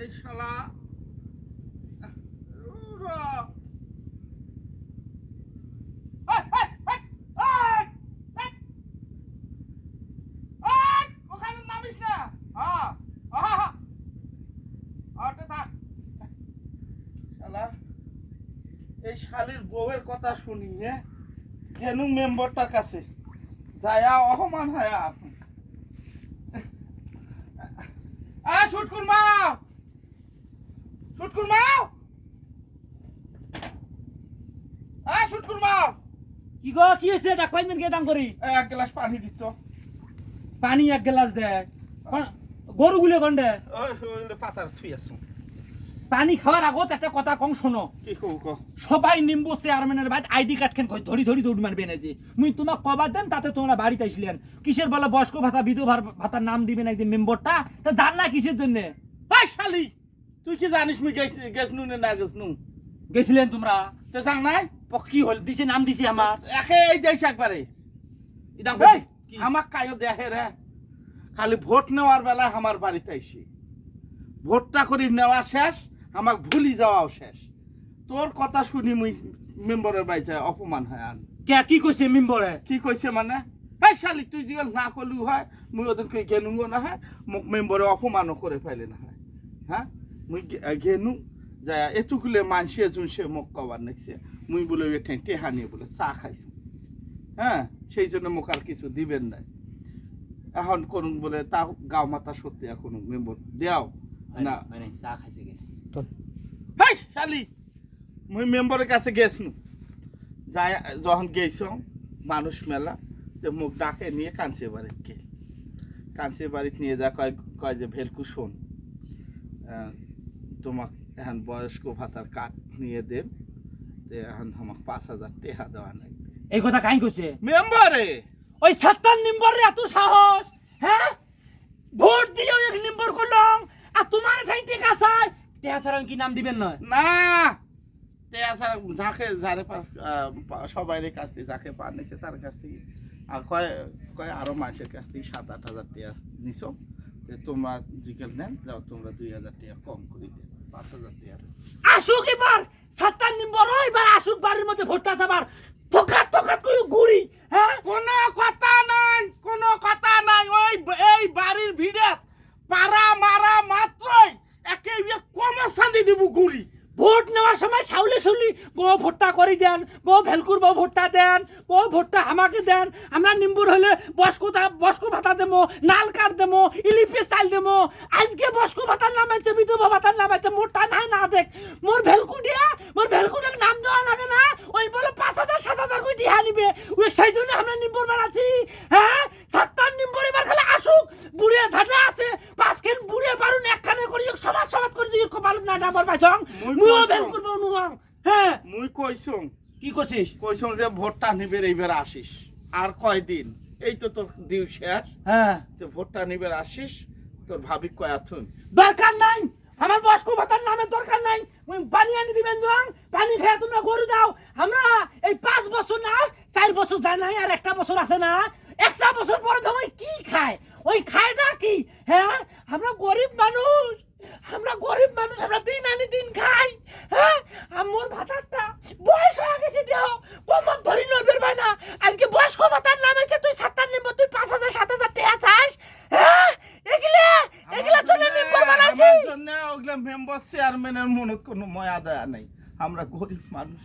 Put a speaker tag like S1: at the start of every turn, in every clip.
S1: এই শালা ওখানে নামিস না। শালা এই শালির বউয়ের কথা শুনি কেন মেম্বারটার কাছে যায়া অপমান হয় শুট করমাও শুট করমাও শুট করমাও
S2: কি গো কি হয়েছে ডাক পাইন কে দাম করি
S1: এক গ্লাস পানি দিত
S2: পানি এক গ্লাস দে গরুগুলো গন্ডে
S1: ওই পাতার থুই আছো
S2: পানি খাওয়ার আগত একটা কথা কম শোনো
S1: কি কও
S2: সবাই নিম্বু চেয়ারম্যানের বাইত আইডি কার্ড খেন ধরি ধরি দৌড় মারবে না যে মুই তোমাক কবার দেন তাতে তোমরা বাড়িতে আইছিলেন কিসের বলে বয়স্ক ভাতা বিধবা ভাতার নাম দিবেন একদিন মেম্বারটা তা জান না কিসের জন্য
S1: ভাই শালি তুই কি জানিস মুই গেছনু না গেছনু
S2: গেছিলেন তোমরা
S1: তো জান নাই
S2: কি হল দিছে নাম দিছে আমার
S1: একে এই দেশ একবারে
S2: ইদাম
S1: আমাক কায়ো দেখে রে খালি ভোট নেওয়ার বেলা আমার বাড়িতে আইসি ভোটটা করি নেওয়া শেষ আমাক ভুলি যাওয়াও শেষ তোর কথা শুনি মুই মেম্বারের বাড়িতে অপমান হয় আন
S2: কে কি কইছে মেম্বারে
S1: কি কইছে মানে এই শালি তুই যে না করলু হয় মুই ওদের কই গেনুঙ্গ না হয় মোক মেম্বারে অপমানও করে পাইলে না হয় হ্যাঁ মুই গেনু যায় এতগুলো মানসি জুনসে মোক কবার নেছে মুই বলে এখানে টেহা নিয়ে বলে চা খাইছো হ্যাঁ সেই জন্য মোক আর কিছু দিবেন নাই এখন করুন বলে তা গাও মাতা সত্যি এখন মেম্বার দেও না
S2: মানে চা খাইছে কে
S1: হেই শালি মুই মেম্বারের কাছে গেছনু যায় যখন গেছ মানুষ মেলা তো মুখ ডাকে নিয়ে কাঞ্চে বাড়িতে গেল কাঞ্চে বাড়িতে নিয়ে যা কয় যে ভেলকু শোন তোমাক এখন বয়স্ক ভাতার কাঠ নিয়ে দেন এখন আমাকে 5,000 টাকা দেওয়া নাই
S2: এই কথা কাই কইছে
S1: মেম্বারে
S2: ওই 7 নম্বরে এত সাহস হ্যাঁ ভোট দিয়ে এক নম্বর করলাম আর তোমার ঠাই টেকা চাই টেকা ছাড়া কি নাম দিবেন না
S1: না তেয়াসার যাকে যারে সবাই কাছ থেকে যাকে পা নিছে তার কাছ থেকে আর কয় আরো মানুষের কাছ থেকে 7-8 হাজার টাকা নিছ তোমরা জিকেল নেন যাও তোমরা 2,000 টাকা কম করে দেন 5,000 টাকা
S2: আসুক এবার 7 নম্বর এবার আসুক বাড়ির মধ্যে ভোটটা যাবার থকাত কই গুড়ি হ্যাঁ
S1: কোনো কথা নাই ওই এই বাড়ির ভিড়ে পাড়া মারা মাত্রই একেবারে কম শান্তি দিব গুড়ি
S2: ভোট নেওয়ার সময় সাউলে শুনলি গো ভোটটা করে দেন গো ভেলকুর বউ ভোটটা দেন গো ভোটটা আমাকে দেন আমরা নিম্বুর হলে বস্ক ভাতা দেবো নাল কাঠ দেবো ইলিপে চাল দেবো আজকে বস্ক ভাতার নামাইছে বিধবা ভাতার নামাইছে মোরটা নাই না দেখ মোর ভেলকুটের নাম দেওয়া লাগে না ওই বলে 5,000-7,000 কই দিহা নিবে ওই সেই জন্য আমরা নিম্বুর বানাচ্ছি হ্যাঁ 7 নম্বর এবার খালি আসুক বুড়িয়া ঝাঁটা আছে পাঁচখান বুড়িয়া পারুন একখানে করি সমাজ করে দিই পারুন না ডাবর পাইছং হ্যাঁ
S1: মুই কইছং
S2: কি করছিস
S1: কইছং যে ভোটটা নিবে এইবার আসিস আর কয়দিন এই তো তোর দিউ শেষ
S2: হ্যাঁ
S1: তো ভোটটা নিবে আসিস তোর ভাবি কয়া থুন
S2: দরকার নাই আমার বয়স্ক ভাতার নামে দরকার নাই ওই পানি আনি দিবেন জং পানি খেয়ে তোমরা গরু দাও আমরা এই 5 বছর না 4 বছর যায় নাই আর একটা বছর আছে না একটা বছর পরে তো ওই কি খায় ওই খায়টা কি হ্যাঁ আমরা গরিব মানুষ আমরা দিন আনি দিন খাই হ্যাঁ আমার ভাতারটা বয়স হয়ে গেছে দেহ কমক ধরি নবের না আজকে বয়স্ক ভাতার নাম আছে তুই 7 নম্বর তুই 5,000-7,000 টাকা চাস হ্যাঁ এগুলা তো মেম্বার বানাইছি
S1: আমার জন্য ওগুলা মেম্বার চেয়ারম্যানের মনত কোনো ময়া দয়া নাই আমরা গরিব মানুষ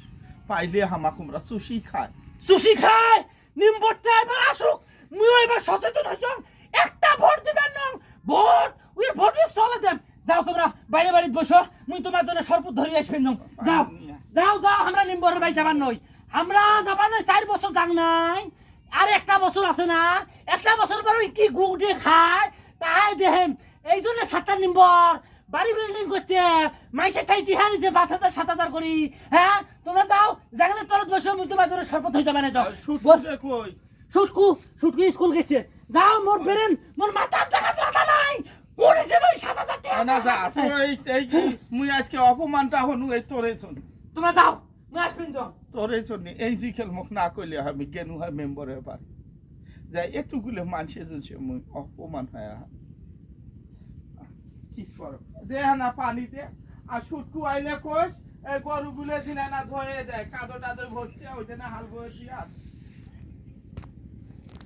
S1: পাইলে আমরা সুশি খায়
S2: নিম্বরটা এবার আসুক মুই এবার সচেতন হইছং একটা ভোট দিবেন না ভোট ওই ভোটে চলে দেন যাও তোমরা বাইরে বসো মুই তোমার জন্য শরবত ধরে আসবেন যাও আমরা নিম্বরের বাড়ি যাবার নই আমরা যাবার নই 4 বছর যাং নাই আর একটা বছর আছে না একটা বছর পর কি গুড়ে খায় তাই দেখেন এই জন্য 7 নম্বর বাড়ি বিল্ডিং করছে মাইসে ঠাইটি হারিছে 5,000-7,000 করি হ্যাঁ তোমরা যাও জাগলে তরত বসো মুই তোমার জন্য শরবত হইতে বানাই যাও
S1: কই
S2: সুটকু স্কুল গেছে যাও মোর বেরেন মোর মাথা নাই পড়েছে ভাই 7,000 টাকা
S1: না যা এই মুই আজকে অপমানটা হনু এই তোরে শুন
S2: তোমরা যাও মুই আসবেন যাও
S1: তোরে শুন এই জিকেল মুখ না কইলে আমি গেনু হয় মেম্বারের বাড়ি যাই এতগুলো মানুষের জন্য মুই অপমান হয় কি করো দে না পানি দে আর সুটকু আইলে কোষ এই গরুগুলো দিনে না ধয়ে দেয় কাদো টাদো ভরছে ওই দিনে হাল বয়ে দিয়ে